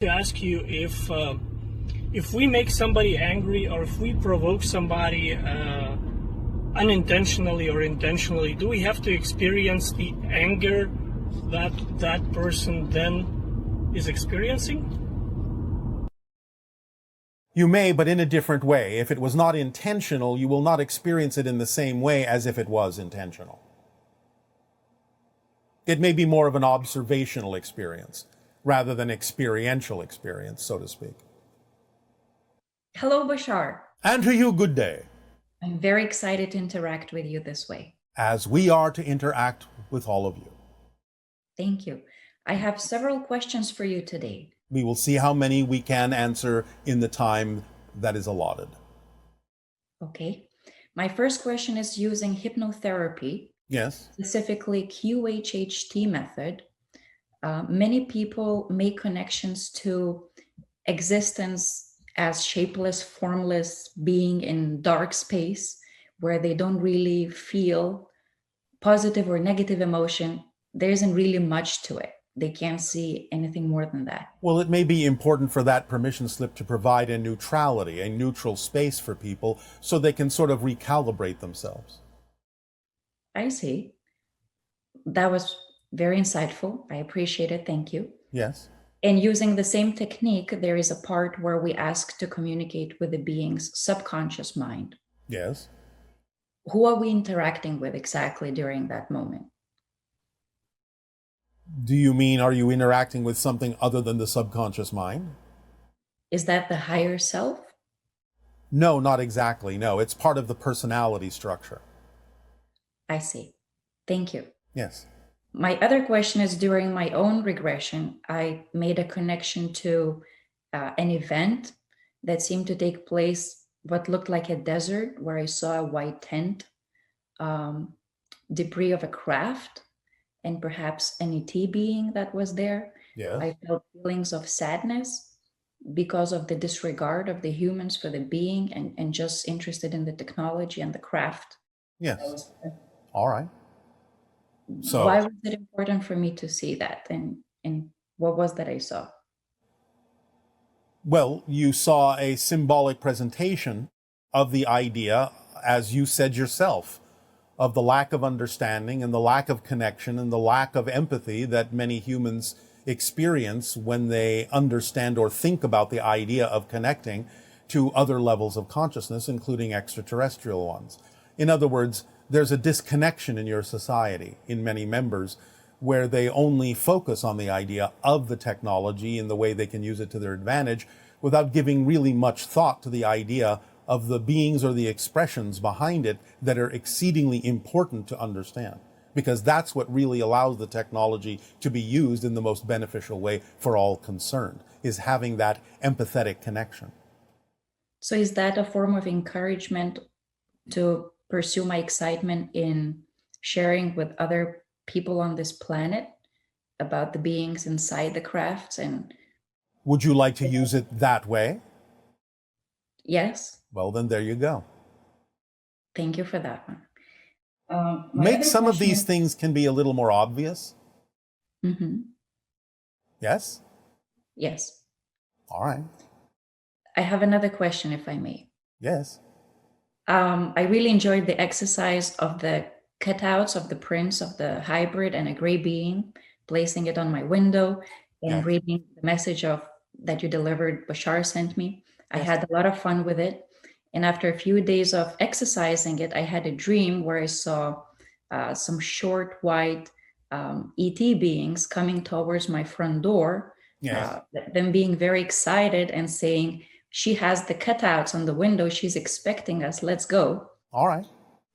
To ask you if we make somebody angry or if we provoke somebody unintentionally or intentionally, do we have to experience the anger that that person then is experiencing? You may, but in a different way. If it was not intentional, you will not experience it in the same way as if it was intentional. It may be more of an observational experience rather than experiential experience, so to speak. Hello, Bashar. And to you, good day. I'm very excited to interact with you this way. As we are to interact with all of you. Thank you. I have several questions for you today. We will see how many we can answer in the time that is allotted. Okay. My first question is using hypnotherapy, Yes. specifically QHHT method. Many people make connections to existence as shapeless, formless being in dark space where they don't really feel positive or negative emotion. There isn't really much to it. They can't see anything more than that. Well, it may be important for that permission slip to provide a neutrality, a neutral space for people so they can sort of recalibrate themselves. I see. That was very insightful. I appreciate it. Thank you. Yes. And using the same technique, there is a part where we ask to communicate with the being's subconscious mind. Yes. Who are we interacting with exactly during that moment? Do you mean, are you interacting with something other than the subconscious mind? Is that the higher self? No, not exactly. No, it's part of the personality structure. I see. Thank you. Yes. My other question is, during my own regression, I made a connection to an event that seemed to take place what looked like a desert, where I saw a white tent, debris of a craft, and perhaps an ET being that was there. Yes. I felt feelings of sadness because of the disregard of the humans for the being, and just interested in the technology and the craft. Yes. All right. So Why was it important for me to see that? And what was that I saw? well, you saw a symbolic presentation of the idea, as you said yourself, of the lack of understanding and the lack of connection and the lack of empathy that many humans experience when they understand or think about the idea of connecting to other levels of consciousness, including extraterrestrial ones. In other words, there's a disconnection in your society, in many members, where they only focus on the idea of the technology and the way they can use it to their advantage without giving really much thought to the idea of the beings or the expressions behind it that are exceedingly important to understand. Because that's what really allows the technology to be used in the most beneficial way for all concerned, is having that empathetic connection. So is that a form of encouragement to pursue my excitement in sharing with other people on this planet about the beings inside the crafts? And Would you like to use it that way? yes, Well, then there you go. thank you for that one. Make some of these things can be a little more obvious. Yes? Yes. All right. I have another question, if I may. Yes. I really enjoyed the exercise of the cutouts of the prints of the hybrid and a gray being, placing it on my window and Yes. reading the message of that you delivered, Bashar sent me. I Yes. had a lot of fun with it. And after a few days of exercising it, I had a dream where I saw some short white ET beings coming towards my front door, Yes. them being very excited and saying, "She has the cutouts on the window. She's expecting us. Let's go." All right.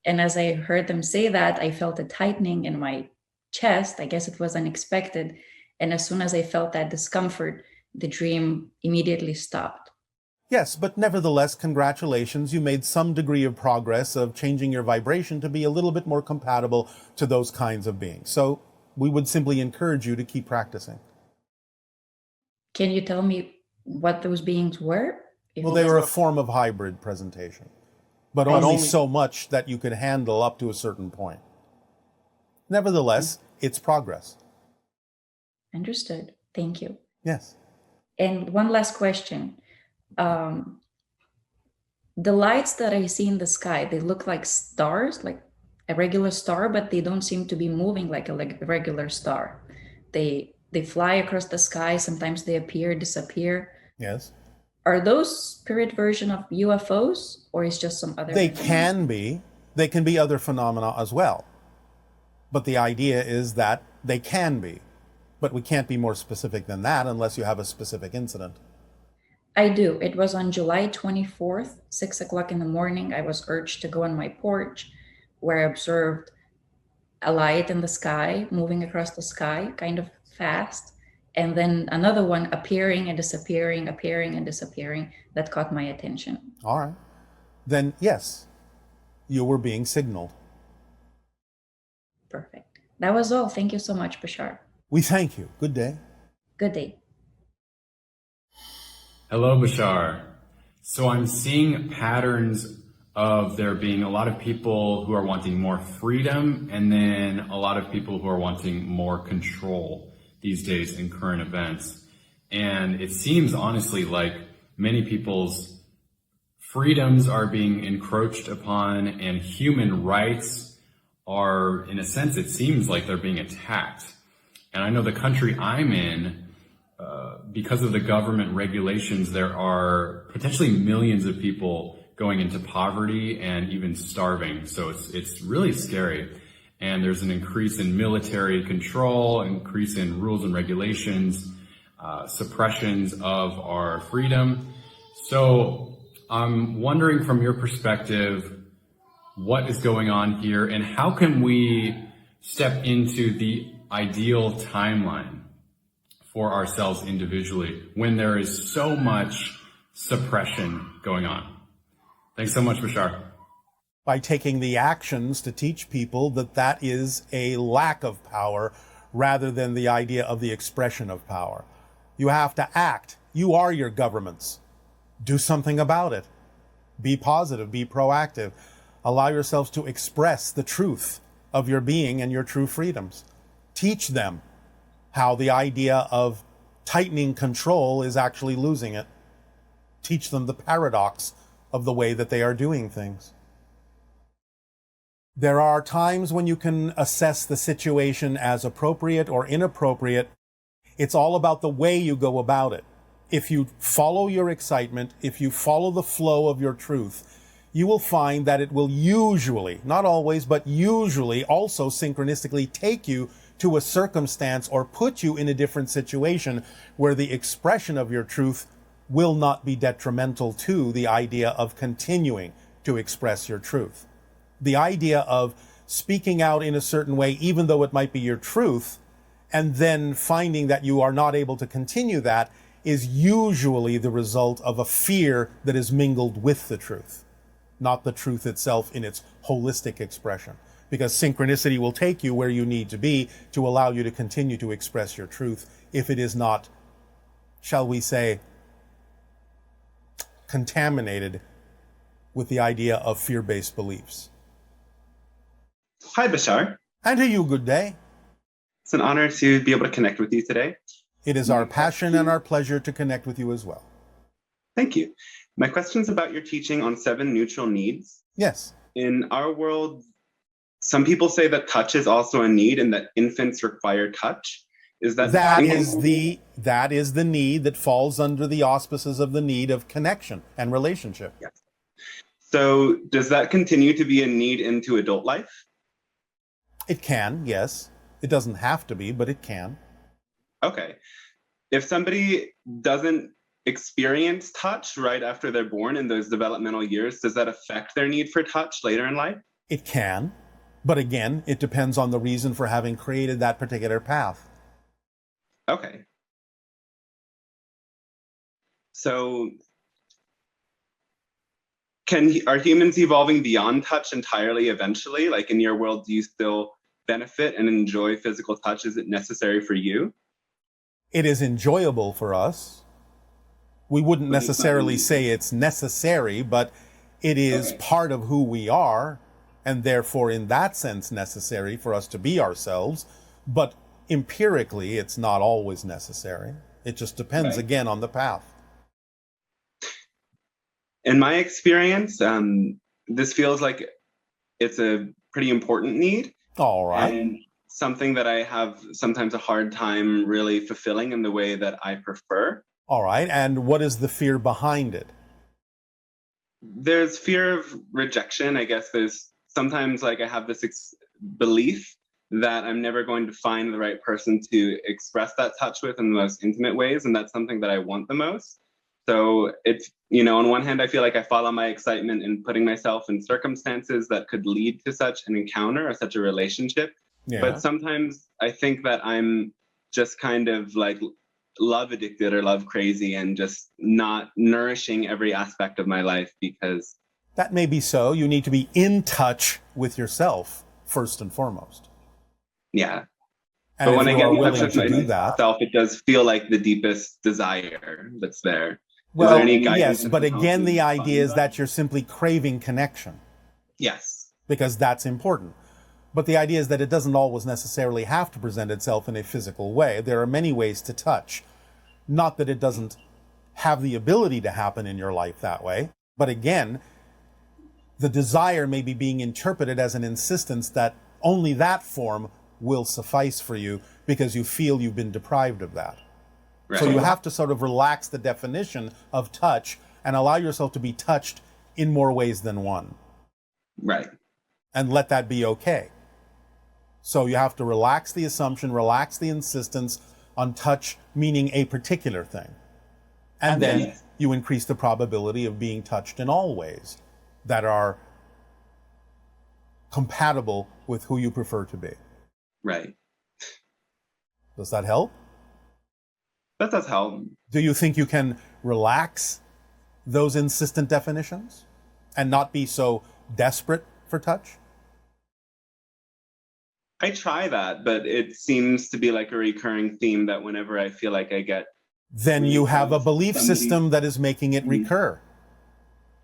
And as I heard them say that, I felt a tightening in my chest. I guess it was unexpected. And as soon as I felt that discomfort, the dream immediately stopped. Yes, but nevertheless, congratulations. You made some degree of progress of changing your vibration to be a little bit more compatible to those kinds of beings. So we would simply encourage you to keep practicing. Can you tell me what those beings were? Well, they were a form of hybrid presentation, but only so much that you could handle up to a certain point. Nevertheless, it's progress. Understood. Thank you. Yes. And one last question. The lights that I see in the sky, they look like stars, like a regular star, but they don't seem to be moving like a regular star. They fly across the sky. Sometimes they appear, disappear. Yes. Are those spirit version of UFOs, or is just some other They phenomena? can be. They can be other phenomena as well. But the idea is that they can be. But we can't be more specific than that unless you have a specific incident. I do. It was on July 24th, 6 o'clock in the morning. I was urged to go on my porch where I observed a light in the sky, moving across the sky, kind of fast. And then another one appearing and disappearing, appearing and disappearing, that caught my attention. All right. Then, yes, you were being signaled. Perfect. That was all. Thank you so much, Bashar. We thank you. Good day. Good day. Hello, Bashar. So I'm seeing patterns of there being a lot of people who are wanting more freedom and then a lot of people who are wanting more control these days in current events. And it seems honestly like many people's freedoms are being encroached upon and human rights are, in a sense, it seems like they're being attacked. And I know the country I'm in, because of the government regulations, there are potentially millions of people going into poverty and even starving. So it's really scary. And there's an increase in military control, increase in rules and regulations, suppressions of our freedom. So I'm wondering from your perspective, what is going on here and how can we step into the ideal timeline for ourselves individually when there is so much suppression going on? Thanks so much, Bashar. By taking the actions to teach people that that is a lack of power rather than the idea of the expression of power. You have to act. You are your governments. Do something about it. Be positive, be proactive. Allow yourselves to express the truth of your being and your true freedoms. Teach them how the idea of tightening control is actually losing it. Teach them the paradox of the way that they are doing things. There are times when you can assess the situation as appropriate or inappropriate. It's all about the way you go about it. If you follow your excitement, if you follow the flow of your truth, you will find that it will usually, not always, but usually also synchronistically take you to a circumstance or put you in a different situation where the expression of your truth will not be detrimental to the idea of continuing to express your truth. The idea of speaking out in a certain way, even though it might be your truth, and then finding that you are not able to continue that is usually the result of a fear that is mingled with the truth, not the truth itself in its holistic expression. Because synchronicity will take you where you need to be to allow you to continue to express your truth if it is not, shall we say, contaminated with the idea of fear-based beliefs. Hi, Bashar. And to you, good day. It's an honor to be able to connect with you today. It is our passion and our pleasure to connect with you as well. Thank you. My question's about your teaching on 7 neutral needs. Yes. In our world, some people say that touch is also a need and that infants require touch. Is that that is the need that falls under the auspices of the need of connection and relationship. Yes. So does that continue to be a need into adult life? It can, yes. It doesn't have to be, but it can. Okay. If somebody doesn't experience touch right after they're born in those developmental years, does that affect their need for touch later in life? It can. But again, it depends on the reason for having created that particular path. Okay. So are humans evolving beyond touch entirely eventually? Like in your world, do you still benefit and enjoy physical touch? Is it necessary for you? It is enjoyable for us. We wouldn't necessarily say it's necessary, but it is part of who we are, and therefore in that sense necessary for us to be ourselves. But empirically, it's not always necessary. It just depends, Right. again, on the path. In my experience, this feels like it's a pretty important need All right. and something that I have sometimes a hard time really fulfilling in the way that I prefer. All right. And what is the fear behind it? There's fear of rejection. I guess there's sometimes like I have this belief that I'm never going to find the right person to express that touch with in the most intimate ways. And that's something that I want the most. So it's, on one hand, I feel like I follow my excitement in putting myself in circumstances that could lead to such an encounter or such a relationship. Yeah. But sometimes I think that I'm just kind of like love addicted or love crazy and just not nourishing every aspect of my life because... That may be so. You need to be in touch with yourself first and foremost. Yeah. And but when I get in touch with that, myself, it does feel like the deepest desire that's there. well, is there any guidance yes, but on how again, to the idea find is that you're simply craving connection. Yes. Because that's important. But the idea is that it doesn't always necessarily have to present itself in a physical way. There are many ways to touch. Not that it doesn't have the ability to happen in your life that way. But again, the desire may be being interpreted as an insistence that only that form will suffice for you because you feel you've been deprived of that. Right. So you have to sort of relax the definition of touch and allow yourself to be touched in more ways than one. Right. And let that be okay. So you have to relax the assumption, relax the insistence on touch meaning a particular thing. And then you increase the probability of being touched in all ways that are compatible with who you prefer to be. Right. Does that help? That does help. Do you think you can relax those insistent definitions and not be so desperate for touch? I try that, but it seems to be like a recurring theme that whenever I feel like I get... Then you have a belief system that is making it recur.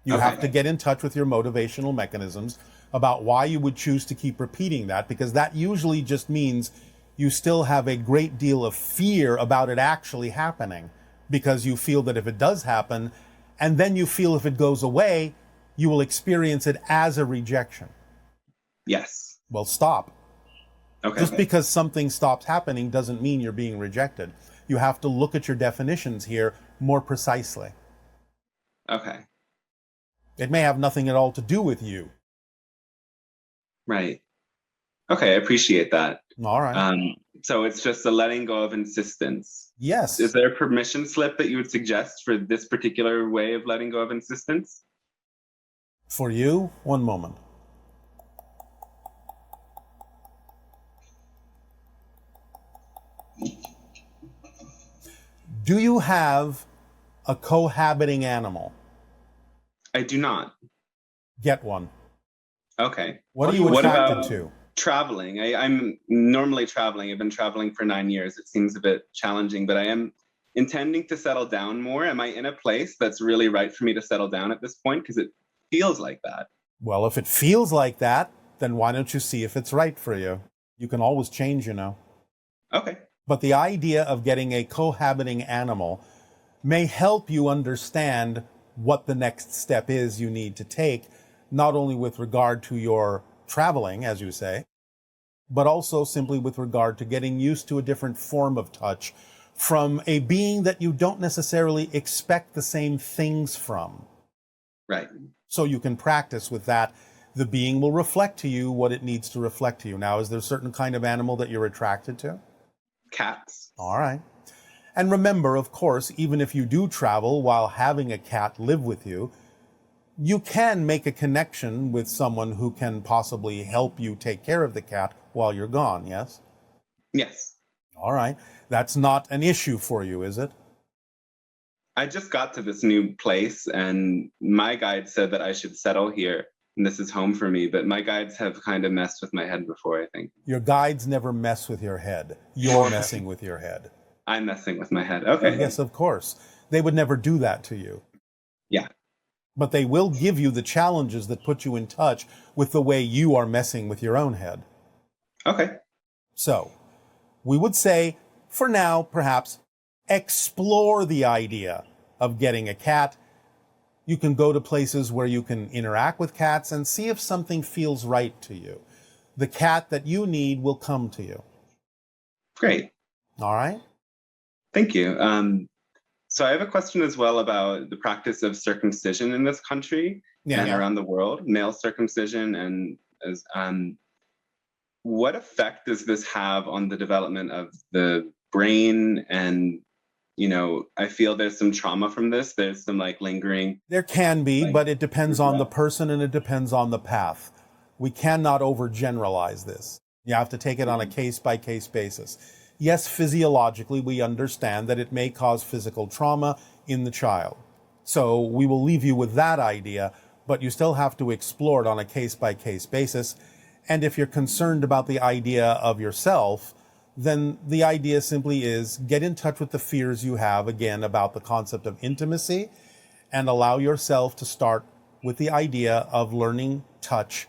You Okay. have to get in touch with your motivational mechanisms about why you would choose to keep repeating that, because that usually just means you still have a great deal of fear about it actually happening, because you feel that if it does happen, and then you feel if it goes away, you will experience it as a rejection. Yes. Well, stop. Okay. Just because something stops happening doesn't mean you're being rejected. You have to look at your definitions here more precisely. Okay. It may have nothing at all to do with you. Right. Okay, I appreciate that. All right. So it's just a letting go of insistence. Yes. Is there a permission slip that you would suggest for this particular way of letting go of insistence? For you, one moment. Do you have a cohabiting animal? I do not. Get one. Okay. What are you What attracted about to? traveling? I'm normally traveling. I've been traveling for 9 years. It seems a bit challenging, but I am intending to settle down more. Am I in a place that's really right for me to settle down at this point? Because it feels like that. Well, if it feels like that, then why don't you see if it's right for you? You can always change, you know. Okay. But the idea of getting a cohabiting animal may help you understand what the next step is you need to take, not only with regard to your traveling, as you say, but also simply with regard to getting used to a different form of touch from a being that you don't necessarily expect the same things from. Right. So you can practice with that. The being will reflect to you what it needs to reflect to you. Now, is there a certain kind of animal that you're attracted to? Cats. All right. And remember, of course, even if you do travel while having a cat live with you, you can make a connection with someone who can possibly help you take care of the cat while you're gone, yes? Yes. All right. That's not an issue for you, is it? I just got to this new place and my guide said that I should settle here and this is home for me, but my guides have kind of messed with my head before, I think. Your guides never mess with your head. You're messing with your head. I'm messing with my head. Okay. Yes, of course. They would never do that to you. Yeah. But they will give you the challenges that put you in touch with the way you are messing with your own head. Okay. So, we would say, for now, perhaps, explore the idea of getting a cat. You can go to places where you can interact with cats and see if something feels right to you. The cat that you need will come to you. Great. All right? Thank you. So I have a question as well about the practice of circumcision in this country and around the world, male circumcision, and what effect does this have on the development of the brain? And, you know, I feel there's some trauma from this. There's some like lingering. There can be, but it depends on the person and it depends on the path. We cannot overgeneralize this. You have to take it on a case-by-case basis. Yes, physiologically, we understand that it may cause physical trauma in the child. So we will leave you with that idea, but you still have to explore it on a case-by-case basis. And if you're concerned about the idea of yourself, then the idea simply is get in touch with the fears you have, again, about the concept of intimacy, and allow yourself to start with the idea of learning touch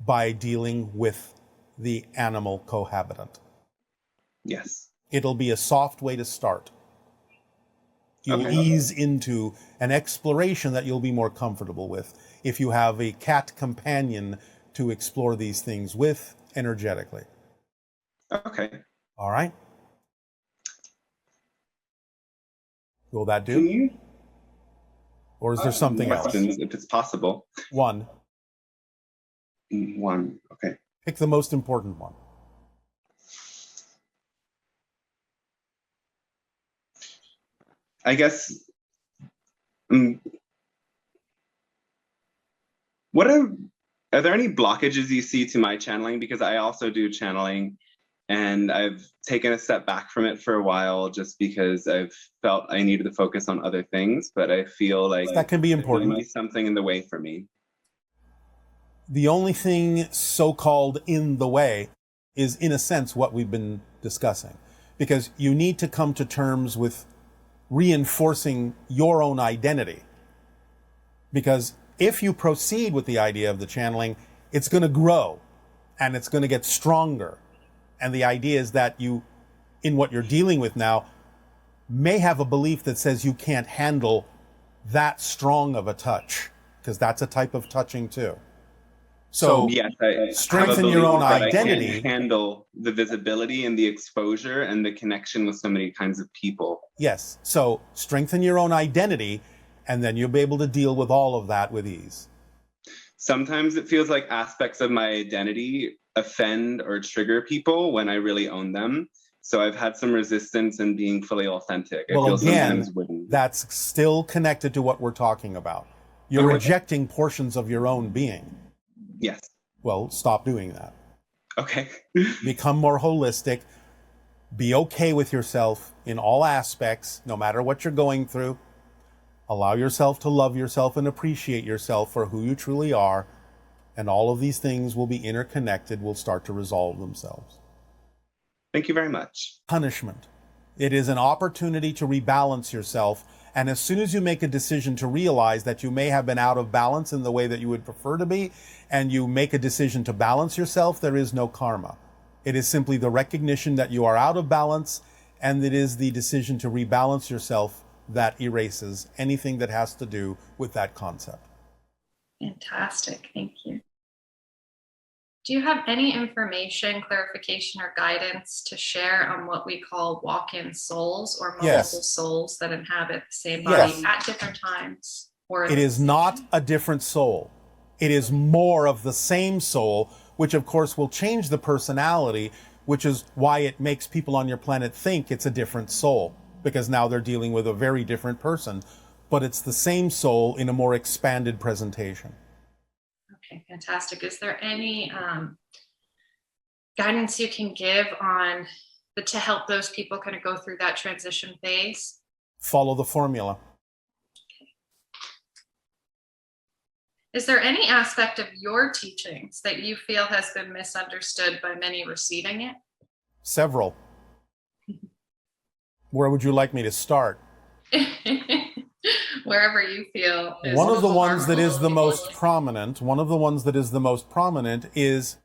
by dealing with the animal cohabitant. Yes. It'll be a soft way to start. You'll ease into an exploration that you'll be more comfortable with if you have a cat companion to explore these things with energetically. Okay. All right? Will that do? Or is there something else? Questions, if it's possible. One. Okay. Pick the most important one. I guess, are there any blockages you see to my channeling? Because I also do channeling, and I've taken a step back from it for a while just because I've felt I needed to focus on other things, but I feel like that can be important. There might be something in the way for me. The only thing so-called in the way is, in a sense, what we've been discussing. Because you need to come to terms with reinforcing your own identity. Because if you proceed with the idea of the channeling, it's going to grow and it's going to get stronger. And the idea is that you, in what you're dealing with now, may have a belief that says you can't handle that strong of a touch, because that's a type of touching too. So yes, I strengthen your own identity. I can't handle the visibility and the exposure and the connection with so many kinds of people. Yes. So strengthen your own identity, and then you'll be able to deal with all of that with ease. Sometimes it feels like aspects of my identity offend or trigger people when I really own them. So I've had some resistance in being fully authentic. Well, again, wouldn't. That's still connected to what we're talking about. You're rejecting portions of your own being. Yes. Well, stop doing that. Okay. Become more holistic. Be okay with yourself in all aspects, no matter what you're going through. Allow yourself to love yourself and appreciate yourself for who you truly are. And all of these things will be interconnected, will start to resolve themselves. Thank you very much. Punishment. It is an opportunity to rebalance yourself. And as soon as you make a decision to realize that you may have been out of balance in the way that you would prefer to be, and you make a decision to balance yourself, there is no karma. It is simply the recognition that you are out of balance, and it is the decision to rebalance yourself that erases anything that has to do with that concept. Fantastic. Thank you. Do you have any information, clarification, or guidance to share on what we call walk-in souls or multiple souls that inhabit the same body at different times? It is not a different soul. It is more of the same soul, which of course will change the personality, which is why it makes people on your planet think it's a different soul, because now they're dealing with a very different person, but it's the same soul in a more expanded presentation. Okay, fantastic. Is there any guidance you can give on to help those people kind of go through that transition phase? Follow the formula. Okay. Is there any aspect of your teachings that you feel has been misunderstood by many receiving it? Several. Where would you like me to start? Wherever you feel. One of the ones that is the most prominent, is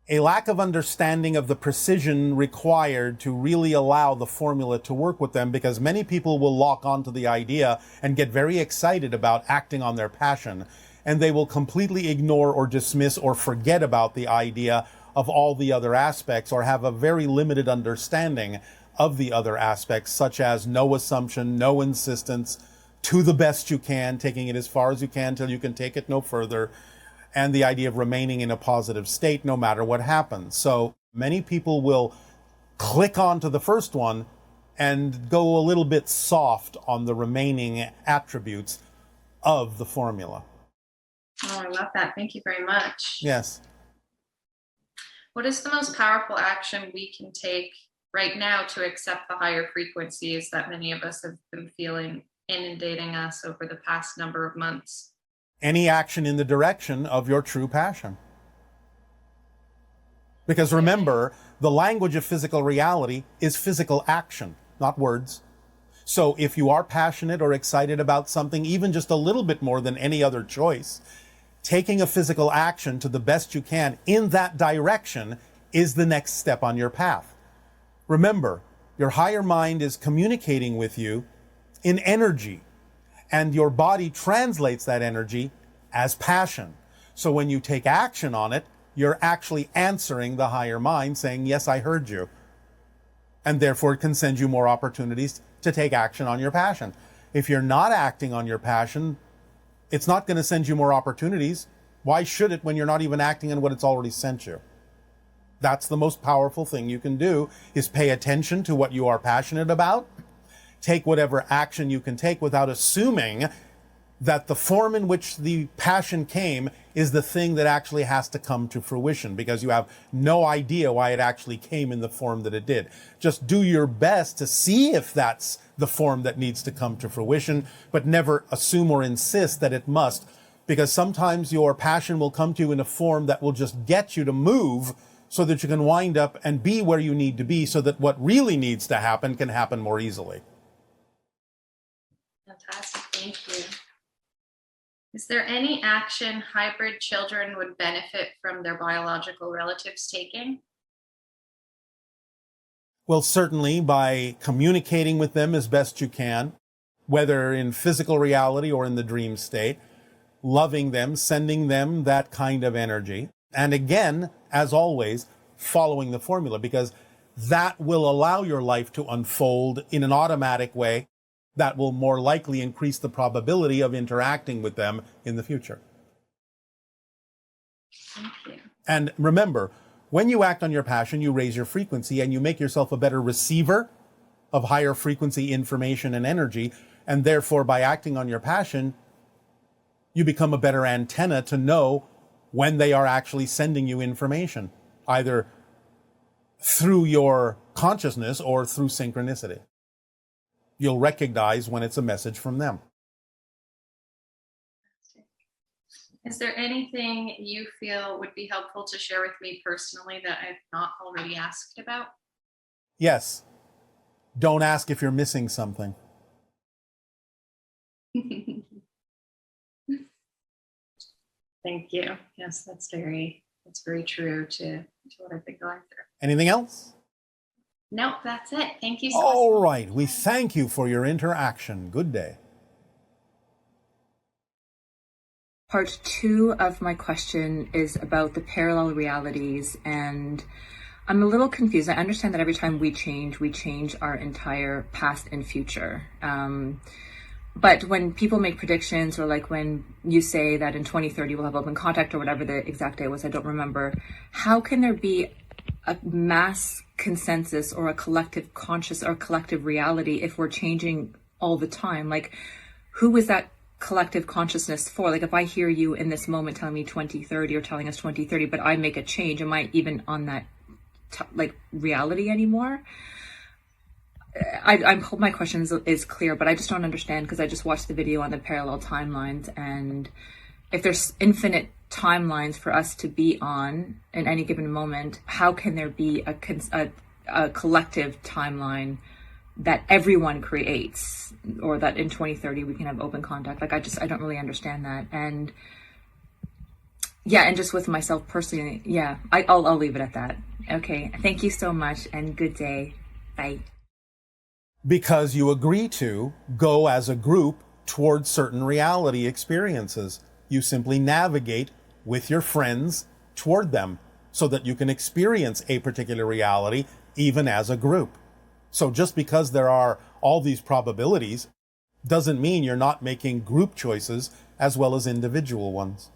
a lack of understanding of the precision required to really allow the formula to work with them, because many people will lock onto the idea and get very excited about acting on their passion, and they will completely ignore or dismiss or forget about the idea of all the other aspects, or have a very limited understanding of the other aspects, such as no assumption, no insistence, to the best you can, taking it as far as you can till you can take it no further, and the idea of remaining in a positive state no matter what happens. So many people will click onto the first one and go a little bit soft on the remaining attributes of the formula. Oh, I love that. Thank you very much. Yes. What is the most powerful action we can take right now to accept the higher frequencies that many of us have been feeling inundating us over the past number of months? Any action in the direction of your true passion. Because remember, the language of physical reality is physical action, not words. So if you are passionate or excited about something, even just a little bit more than any other choice, taking a physical action to the best you can in that direction is the next step on your path. Remember, your higher mind is communicating with you in energy, and your body translates that energy as passion. So when you take action on it, you're actually answering the higher mind, saying, yes, I heard you. And therefore it can send you more opportunities to take action on your passion. If you're not acting on your passion, it's not going to send you more opportunities. Why should it when you're not even acting on what it's already sent you? That's the most powerful thing you can do, is pay attention to what you are passionate about. Take whatever action you can take without assuming that the form in which the passion came is the thing that actually has to come to fruition, because you have no idea why it actually came in the form that it did. Just do your best to see if that's the form that needs to come to fruition, but never assume or insist that it must, because sometimes your passion will come to you in a form that will just get you to move so that you can wind up and be where you need to be, so that what really needs to happen can happen more easily. Fantastic, thank you. Is there any action hybrid children would benefit from their biological relatives taking? Well, certainly by communicating with them as best you can, whether in physical reality or in the dream state, loving them, sending them that kind of energy. And again, as always, following the formula, because that will allow your life to unfold in an automatic way that will more likely increase the probability of interacting with them in the future. Thank you. And remember, when you act on your passion, you raise your frequency and you make yourself a better receiver of higher frequency information and energy. And therefore, by acting on your passion, you become a better antenna to know when they are actually sending you information, either through your consciousness or through synchronicity. You'll recognize when it's a message from them. Is there anything you feel would be helpful to share with me personally that I've not already asked about? Yes. Don't ask if you're missing something. Thank you. Yes, that's very true to what I've been going through. Anything else? Nope, that's it. Thank you so much. All right. We thank you for your interaction. Good day. Part 2 of my question is about the parallel realities, and I'm a little confused. I understand that every time we change our entire past and future. But when people make predictions, or like when you say that in 2030 we'll have open contact, or whatever the exact date was, I don't remember, how can there be a mass consensus or a collective conscious or collective reality if we're changing all the time? Like, who is that collective consciousness for? Like, if I hear you in this moment telling me 2030 or telling us 2030, but I make a change, am I even on that reality anymore? I hope my question is clear, but I just don't understand, because I just watched the video on the parallel timelines, and if there's infinite timelines for us to be on in any given moment, how can there be a collective timeline that everyone creates, or that in 2030 we can have open contact? Like, I don't really understand that. And yeah, and just with myself personally, yeah, I'll leave it at that. Okay, thank you so much, and good day. Bye. Because you agree to go as a group towards certain reality experiences. You simply navigate with your friends toward them so that you can experience a particular reality even as a group. So just because there are all these probabilities doesn't mean you're not making group choices as well as individual ones.